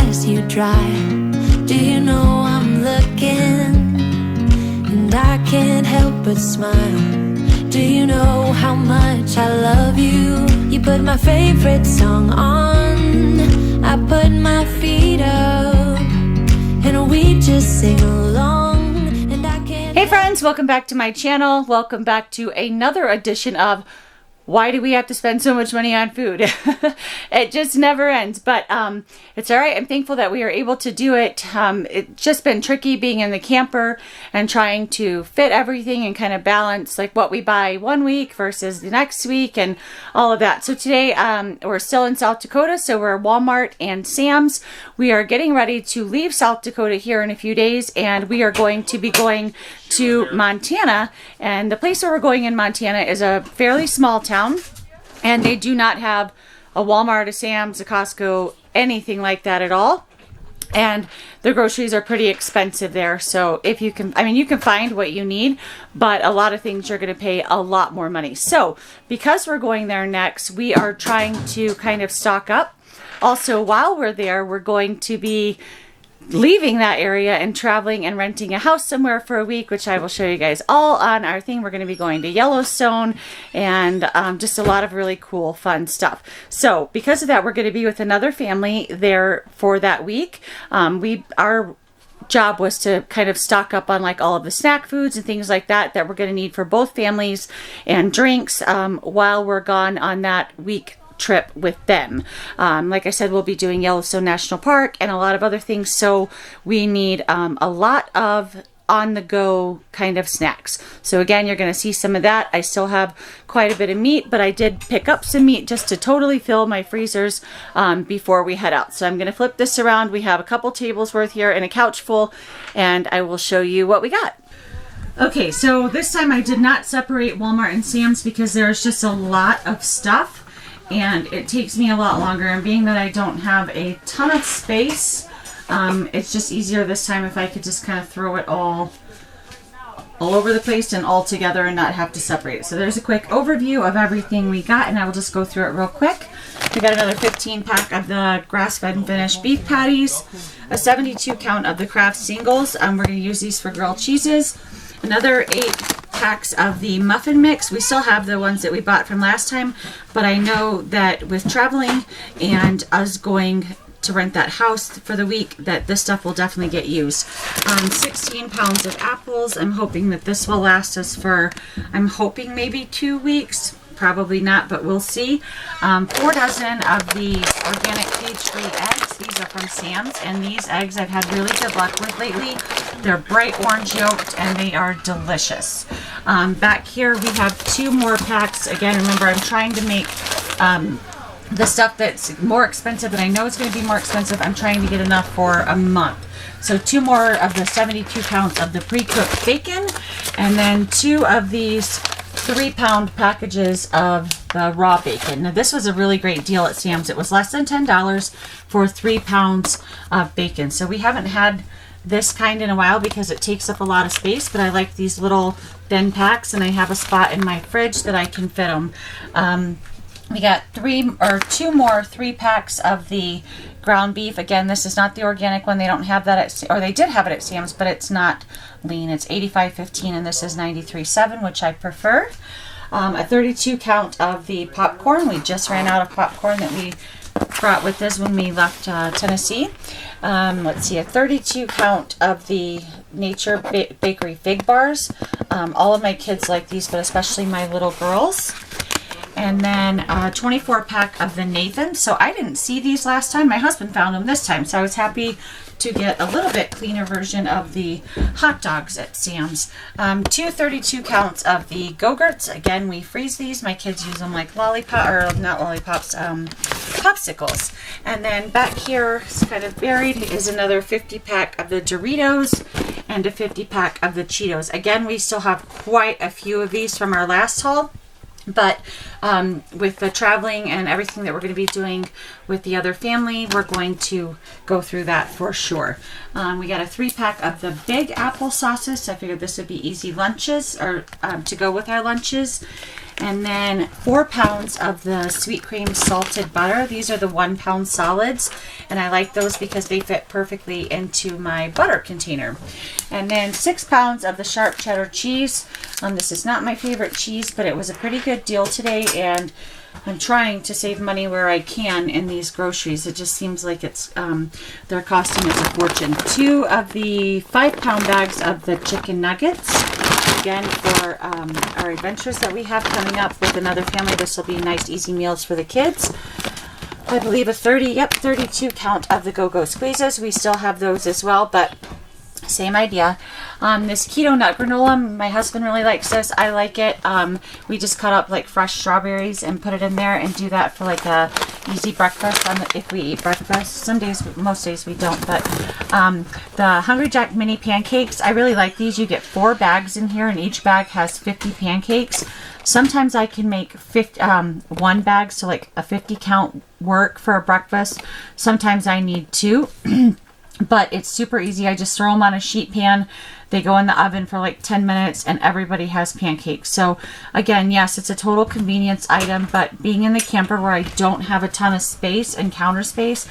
pass you dry. Do you know I'm looking, and I can't help but smile. Do you know how much I love you? You put my favorite song on, I put my feet up, and we just sing along. And I can't. Hey friends, welcome back to my channel. Welcome back to another edition of Why Do We Have to Spend So Much Money on Food? It just never ends, but it's all right. I'm thankful that we are able to do it. It's just been tricky being in the camper and trying to fit everything and kind of balance like what we buy one week versus the next week and all of that. So today we're still in South Dakota, so we're at Walmart and Sam's. We are getting ready to leave South Dakota here in a few days, and we are going to be going to Montana. And the place where we're going in Montana is a fairly small town, and they do not have a Walmart, a Sam's, a Costco, anything like that at all. And the groceries are pretty expensive there. So if you can, you can find what you need, but a lot of things you're going to pay a lot more money. So because we're going there next, we are trying to kind of stock up. Also, while we're there, we're going to be leaving that area and traveling and renting a house somewhere for a week, which I will show you guys all on our thing. We're going to be going to Yellowstone and just a lot of really cool, fun stuff. So because of that, we're going to be with another family there for that week. Our job was to kind of stock up on like all of the snack foods and things like that we're going to need for both families, and drinks while we're gone on that week trip with them. Like I said, we'll be doing Yellowstone National Park and a lot of other things, so we need a lot of on-the-go kind of snacks. So again, you're going to see some of that. I still have quite a bit of meat, but I did pick up some meat just to totally fill my freezers before we head out. So I'm going to flip this around. We have a couple tables worth here and a couch full, and I will show you what we got. Okay, so this time I did not separate Walmart and Sam's because there's just a lot of stuff, and it takes me a lot longer, and being that I don't have a ton of space, it's just easier this time if I could just kind of throw it all over the place and all together and not have to separate it. So there's a quick overview of everything we got, and I will just go through it real quick. We got another 15 pack of the grass-fed and finished beef patties, a 72 count of the Kraft singles. We're going to use these for grilled cheeses. Another 8 packs of the muffin mix. We still have the ones that we bought from last time, but I know that with traveling and us going to rent that house for the week, that this stuff will definitely get used. 16 pounds of apples. I'm hoping that this will last us for, I'm hoping maybe 2 weeks. Probably not, but we'll see. 4 dozen of the organic cage-free eggs. These are from Sam's, and these eggs I've had really good luck with lately. They're bright orange yolked, and they are delicious. Back here we have 2 more packs. Again, remember, I'm trying to make the stuff that's more expensive, and I know it's going to be more expensive. I'm trying to get enough for a month. So 2 more of the 72 pounds of the pre-cooked bacon, and then 2 of these 3-pound packages of the raw bacon. Now this was a really great deal at Sam's. It was less than $10 for 3 pounds of bacon. So we haven't had this kind in a while because it takes up a lot of space, but I like these little thin packs, and I have a spot in my fridge that I can fit them. We got 2 more 3 packs of the ground beef. Again, this is not the organic one. They don't have that at, or they did have it at Sam's, but it's not lean. It's 85.15, and this is 93.7, which I prefer. A 32 count of the popcorn. We just ran out of popcorn that we brought with us when we left Tennessee. Let's see, a 32 count of the Nature Bakery fig bars. All of my kids like these, but especially my little girls. And then a 24 pack of the Nathan. So I didn't see these last time. My husband found them this time. So I was happy to get a little bit cleaner version of the hot dogs at Sam's. 2 32 counts of the Go-Gurts. Again, we freeze these. My kids use them like lollipop, or not lollipops, popsicles. And then back here, it's kind of buried, is another 50 pack of the Doritos and a 50 pack of the Cheetos. Again, we still have quite a few of these from our last haul. But with the traveling and everything that we're going to be doing with the other family, we're going to go through that for sure. We got a 3-pack of the big apple sauces. So I figured this would be easy lunches, or to go with our lunches. And then 4 pounds of the sweet cream salted butter. These are the 1 pound solids, and I like those because they fit perfectly into my butter container. And then 6 pounds of the sharp cheddar cheese. This is not my favorite cheese, but it was a pretty good deal today, and I'm trying to save money where I can in these groceries. It just seems like it's they're costing us a fortune. 2 of the 5 pound bags of the chicken nuggets. Again, for our adventures that we have coming up with another family, this will be nice, easy meals for the kids. I believe a 32 count of the Go-Go Squeezes. We still have those as well, but same idea. This keto nut granola, my husband really likes this. I like it. We just cut up like fresh strawberries and put it in there and do that for like a easy breakfast if we eat breakfast. Some days, most days we don't, but the Hungry Jack mini pancakes, I really like these. You get 4 bags in here, and each bag has 50 pancakes. Sometimes I can make 1 bag, so like a 50 count work for a breakfast. Sometimes I need 2. But it's super easy. I just throw them on a sheet pan. They go in the oven for like 10 minutes and everybody has pancakes. So again, yes, it's a total convenience item, but being in the camper where I don't have a ton of space and counter space,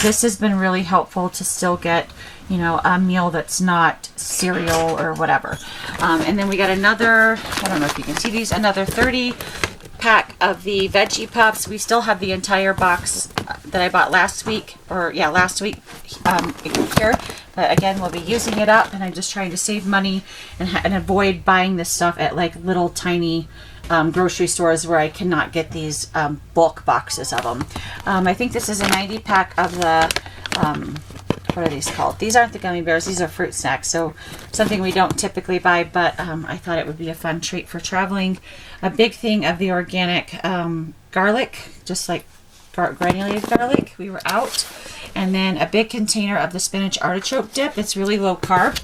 this has been really helpful to still get, you know, a meal that's not cereal or whatever. And then we got another, I don't know if you can see these, another 30 pack of the veggie puffs. We still have the entire box that I bought last week here, but again, we'll be using it up, and I'm just trying to save money and avoid buying this stuff at like little tiny grocery stores where I cannot get these bulk boxes of them. I think this is a 90 pack of the what are these called? These aren't the gummy bears, these are fruit snacks, so something we don't typically buy, but I thought it would be a fun treat for traveling. A big thing of the organic garlic, just like granulated garlic. We were out. And then a big container of the spinach artichoke dip. It's really low carb.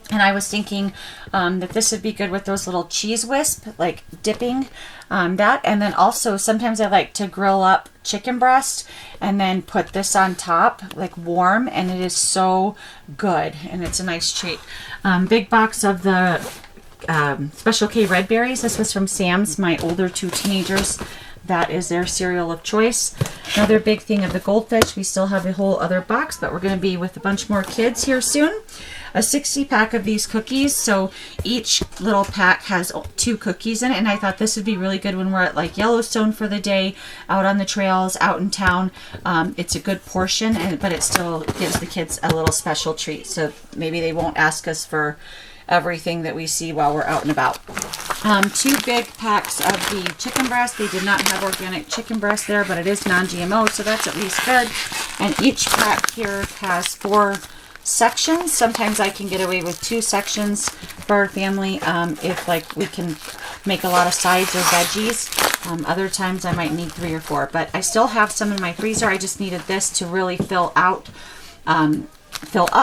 And I was thinking that this would be good with those little cheese wisp, like dipping that. And then also sometimes I like to grill up chicken breast and then put this on top, like warm. And it is so good. And it's a nice treat. Big box of the Special K red berries. This was from Sam's, my older 2 teenagers. That is their cereal of choice. Another big thing of the goldfish. We still have a whole other box, but we're going to be with a bunch more kids here soon. A 60 pack of these cookies. So each little pack has 2 cookies in it. And I thought this would be really good when we're at like Yellowstone for the day, out on the trails, out in town. It's a good portion, but it still gives the kids a little special treat. So maybe they won't ask us for everything that we see while we're out and about. 2 big packs of the chicken breast. They did not have organic chicken breast there, but it is non-GMO, so that's at least good. And each pack here has 4 sections. Sometimes I can get away with 2 sections for our family if like we can make a lot of sides or veggies. Other times I might need 3 or 4, but I still have some in my freezer. I just needed this to really fill up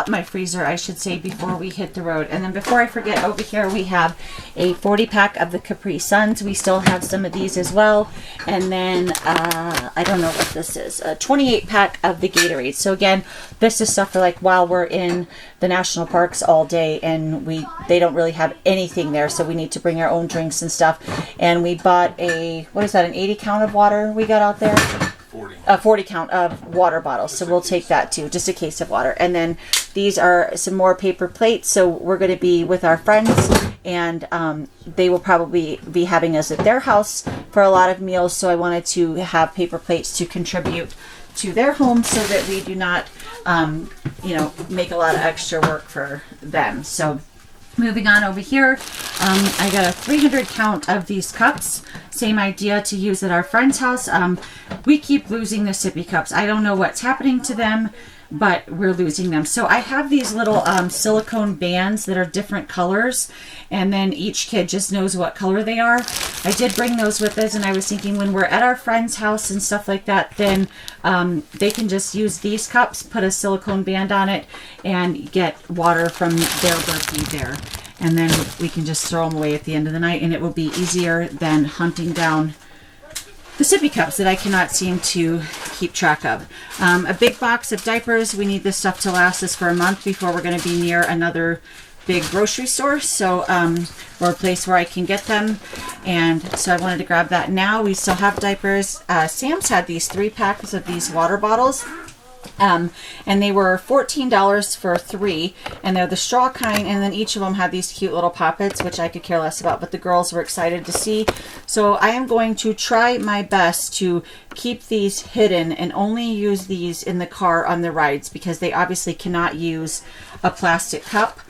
my freezer, I should say, before we hit the road. And then before I forget, over here we have a 40 pack of the Capri Suns. We still have some of these as well. And then I don't know what this is, a 28 pack of the Gatorade. So again, this is stuff for like while we're in the national parks all day, and they don't really have anything there, so we need to bring our own drinks and stuff. And we bought an 80 count of water we got out there? 40 count of water bottles, so we'll take that too, just a case of water. And then these are some more paper plates, so we're going to be with our friends, and they will probably be having us at their house for a lot of meals, so I wanted to have paper plates to contribute to their home so that we do not make a lot of extra work for them. So moving on over here, I got a 300 count of these cups. Same idea to use at our friend's house. We keep losing the sippy cups. I don't know what's happening to them, but we're losing them. So I have these little silicone bands that are different colors, and then each kid just knows what color they are. I did bring those with us, and I was thinking when we're at our friend's house and stuff like that, then they can just use these cups, put a silicone band on it, and get water from their birthday there. And then we can just throw them away at the end of the night, and it will be easier than hunting down the sippy cups that I cannot seem to keep track of. A big box of diapers. We need this stuff to last us for a month before we're going to be near another big grocery store, so or a place where I can get them, and so I wanted to grab that now. We still have diapers. Sam's had these 3 packs of these water bottles. And they were $14 for 3, and they're the straw kind, and then each of them had these cute little poppets, which I could care less about, but the girls were excited to see. So I am going to try my best to keep these hidden and only use these in the car on the rides, because they obviously cannot use a plastic cup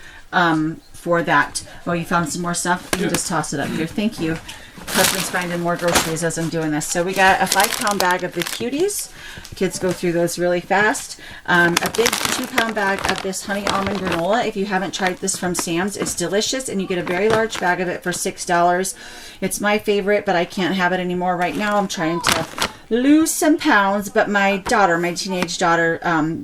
for that. Oh, you found some more stuff? You can just toss it up here. Thank you. Husband's finding more groceries as I'm doing this. So we got a 5-pound bag of the cuties. Kids go through those really fast. A big 2-pound bag of this honey almond granola. If you haven't tried this from Sam's, it's delicious, and you get a very large bag of it for $6. It's my favorite, but I can't have it anymore right now. I'm trying to lose some pounds, but my daughter, my teenage daughter,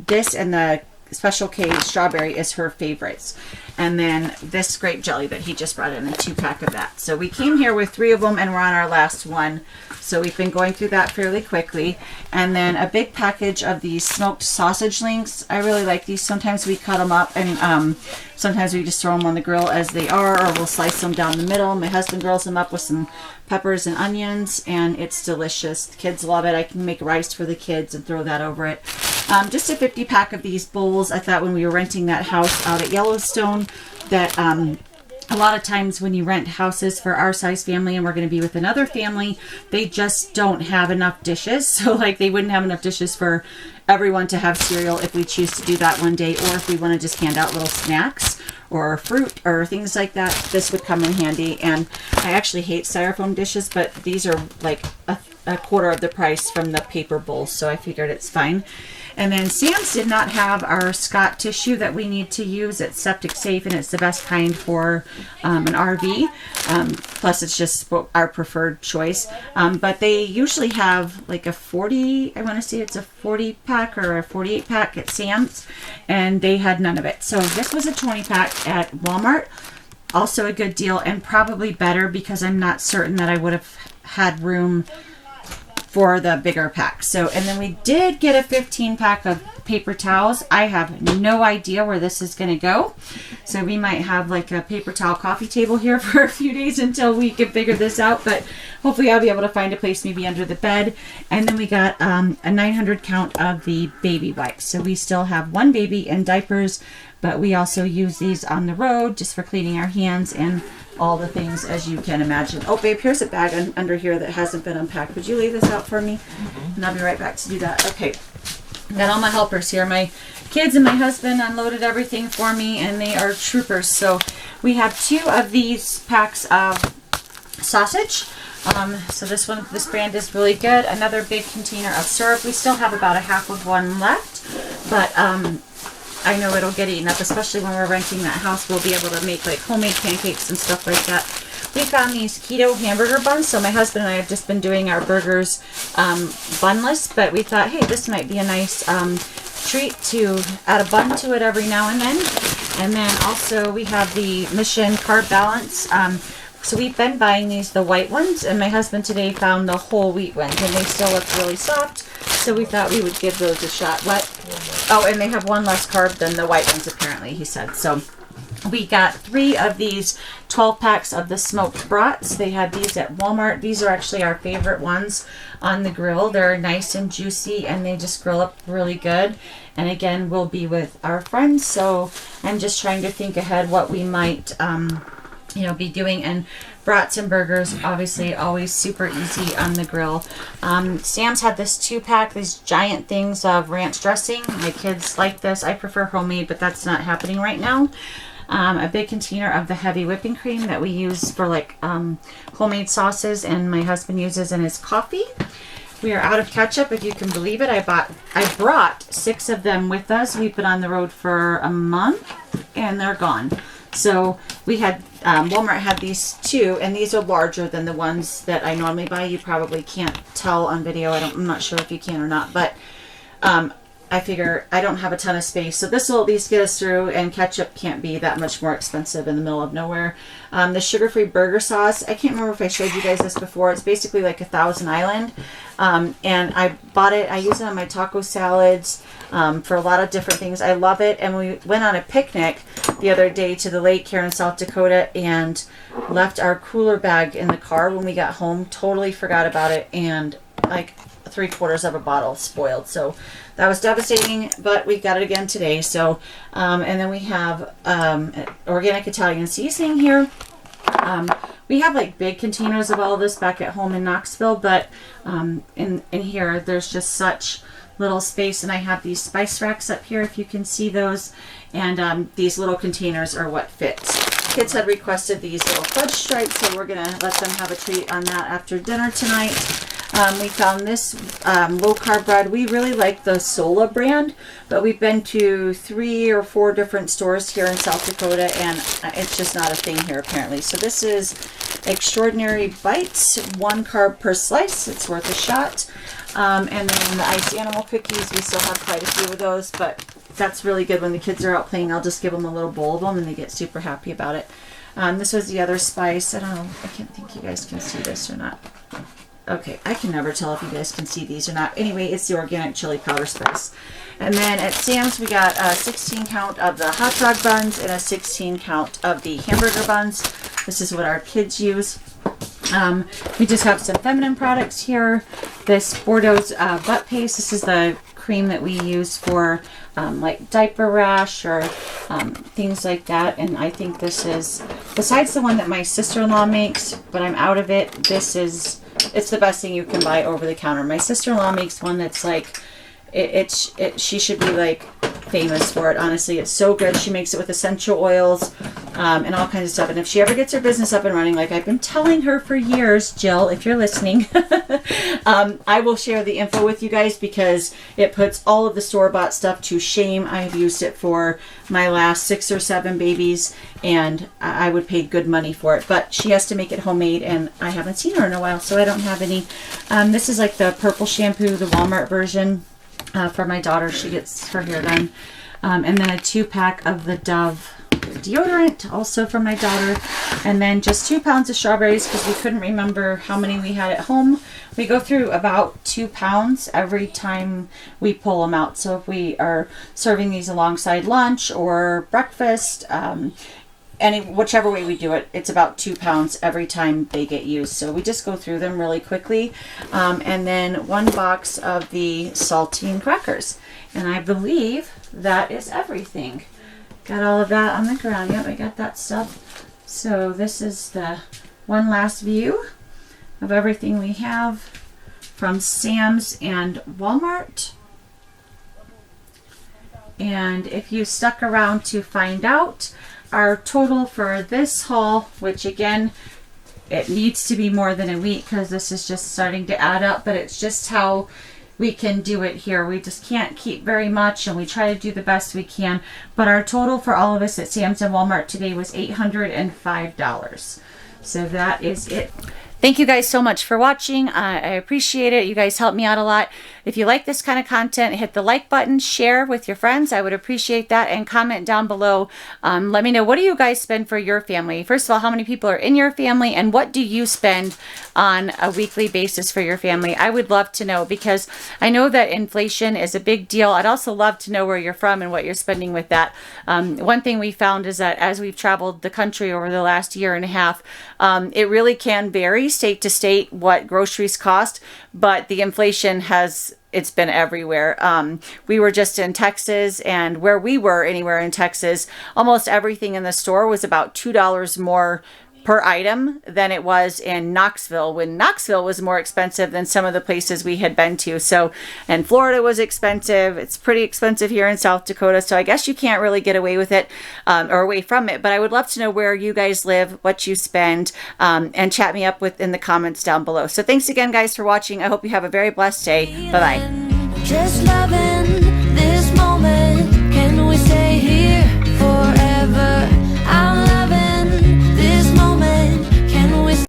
this and the Special K strawberry is her favorites. And then this grape jelly that he just brought in, a 2-pack of that. So we came here with 3 of them, and we're on our last one. So we've been going through that fairly quickly. And then a big package of these smoked sausage links. I really like these. Sometimes we cut them up, and sometimes we just throw them on the grill as they are, or we'll slice them down the middle. My husband grills them up with some peppers and onions, and it's delicious. The kids love it. I can make rice for the kids and throw that over it. Just a 50-pack of these bowls. I thought when we were renting that house out at Yellowstone that a lot of times when you rent houses for our size family, and we're going to be with another family, they just don't have enough dishes. So like they wouldn't have enough dishes for everyone to have cereal if we choose to do that one day, or if we want to just hand out little snacks or fruit or things like that, this would come in handy. And I actually hate styrofoam dishes, but these are like a quarter of the price from the paper bowls, so I figured it's fine. And then Sam's did not have our Scott tissue that we need to use. It's septic safe, and it's the best kind for an RV. Plus, it's just our preferred choice. But they usually have like a 40, I want to say it's a 40-pack or a 48-pack at Sam's, and they had none of it. So this was a 20-pack at Walmart. Also a good deal, and probably better because I'm not certain that I would have had room for the bigger pack. So, and then we did get a 15-pack of paper towels. I have no idea where this is going to go. So we might have like a paper towel coffee table here for a few days until we can figure this out. But hopefully I'll be able to find a place maybe under the bed. And then we got a 900 count of the baby wipes. So we still have 1 baby in diapers, but we also use these on the road just for cleaning our hands and all the things, as you can imagine. Oh, babe, here's a bag under here that hasn't been unpacked. Would you leave this out for me? And I'll be right back to do that. Okay. Got all my helpers here. My kids and my husband unloaded everything for me, and they are troopers. So we have 2 of these packs of sausage. So this brand is really good. Another big container of syrup. We still have about a half of one left, but I know it'll get eaten up, especially when we're renting that house. We'll be able to make like homemade pancakes and stuff like that. We found these keto hamburger buns. So my husband and I have just been doing our burgers bunless, but we thought, hey, this might be a nice treat to add a bun to it every now and then. And then also we have the Mission Carb Balance. So we've been buying these, the white ones, and my husband today found the whole wheat ones, and they still look really soft. So we thought we would give those a shot. What? Oh, and they have 1 less carb than the white ones, apparently, he said. So we got 3 of these 12 packs of the smoked brats. They had these at Walmart. These are actually our favorite ones on the grill. They're nice and juicy, and they just grill up really good. And again, we'll be with our friends, so I'm just trying to think ahead what we might be doing. And brats and burgers, obviously always super easy on the grill. Sam's had this 2-pack, these giant things of ranch dressing. My kids like this. I prefer homemade, but that's not happening right now. A big container of the heavy whipping cream that we use for like homemade sauces, and my husband uses in his coffee. We are out of ketchup, if you can believe it. I brought 6 of them with us. We've been on the road for a month, and they're gone. So we had, Walmart had these 2, and these are larger than the ones that I normally buy. You probably can't tell on video. I'm not sure if you can or not, but I figure I don't have a ton of space, so this will at least get us through, and ketchup can't be that much more expensive in the middle of nowhere. The sugar-free burger sauce, I can't remember if I showed you guys this before. It's basically like a Thousand Island, and I bought it. I use it on my taco salads for a lot of different things. I love it, and we went on a picnic the other day to the lake here in South Dakota and left our cooler bag in the car when we got home. Totally forgot about it, and like 3/4 of a bottle spoiled. So that was devastating, but we got it again today. So, and then we have organic Italian seasoning here. We have like big containers of all of this back at home in Knoxville, but in here there's just such little space, and I have these spice racks up here if you can see those, and these little containers are what fits. Kids had requested these little fudge stripes, so we're gonna let them have a treat on that after dinner tonight. We found this low carb bread. We really like the Sola brand, but we've been to 3 or 4 different stores here in South Dakota, and it's just not a thing here apparently. So this is Extraordinary Bites, 1 carb per slice. It's worth a shot. And then the iced animal cookies, we still have quite a few of those, but that's really good when the kids are out playing. I'll just give them a little bowl of them and they get super happy about it. This was the other spice. I don't know, I can't think you guys can see this or not. Okay, I can never tell if you guys can see these or not. Anyway, it's the organic chili powder spice. And then at Sam's, we got a 16 count of the hot dog buns and a 16 count of the hamburger buns. This is what our kids use. We just have some feminine products here. This Bordeaux's butt paste. This is the cream that we use for like diaper rash or things like that. And I think this is, besides the one that my sister-in-law makes, but I'm out of it, this is, it's the best thing you can buy over the counter. My sister-in-law makes one that's like, she should be like famous for it. Honestly, it's so good. She makes it with essential oils and all kinds of stuff. And if she ever gets her business up and running, like I've been telling her for years, Jill, if you're listening, I will share the info with you guys because it puts all of the store-bought stuff to shame. I have used it for my last 6 or 7 babies, and I would pay good money for it. But she has to make it homemade, and I haven't seen her in a while, so I don't have any. This is like the purple shampoo, the Walmart version. For my daughter, she gets her hair done. And then a 2-pack of the Dove deodorant, also for my daughter. And then just 2 pounds of strawberries because we couldn't remember how many we had at home. We go through about 2 pounds every time we pull them out. So if we are serving these alongside lunch or breakfast, whichever way we do it, it's about 2 pounds every time they get used. So we just go through them really quickly. And then 1 box of the saltine crackers. And I believe that is everything. Got all of that on the ground. Yep, I got that stuff. So this is the one last view of everything we have from Sam's and Walmart. And if you stuck around to find out, our total for this haul, which again, it needs to be more than a week because this is just starting to add up, but it's just how we can do it here. We just can't keep very much, and we try to do the best we can. But our total for all of us at Sam's and Walmart today was $805. So that is it. Thank you guys so much for watching. I appreciate it. You guys help me out a lot. If you like this kind of content, hit the like button, share with your friends. I would appreciate that, and comment down below. Let me know, what do you guys spend for your family? First of all, how many people are in your family, and what do you spend on a weekly basis for your family? I would love to know, because I know that inflation is a big deal. I'd also love to know where you're from and what you're spending with that. One thing we found is that as we've traveled the country over the last year and a half, it really can vary state to state what groceries cost, but the inflation it's been everywhere. We were just in Texas, and where we were anywhere in Texas, almost everything in the store was about $2 more per item than it was in Knoxville, when Knoxville was more expensive than some of the places we had been to. So, and Florida was expensive. It's pretty expensive here in South Dakota. So I guess you can't really get away with it or away from it. But I would love to know where you guys live, what you spend, and chat me up in the comments down below. So thanks again, guys, for watching. I hope you have a very blessed day. Bye-bye. Just loving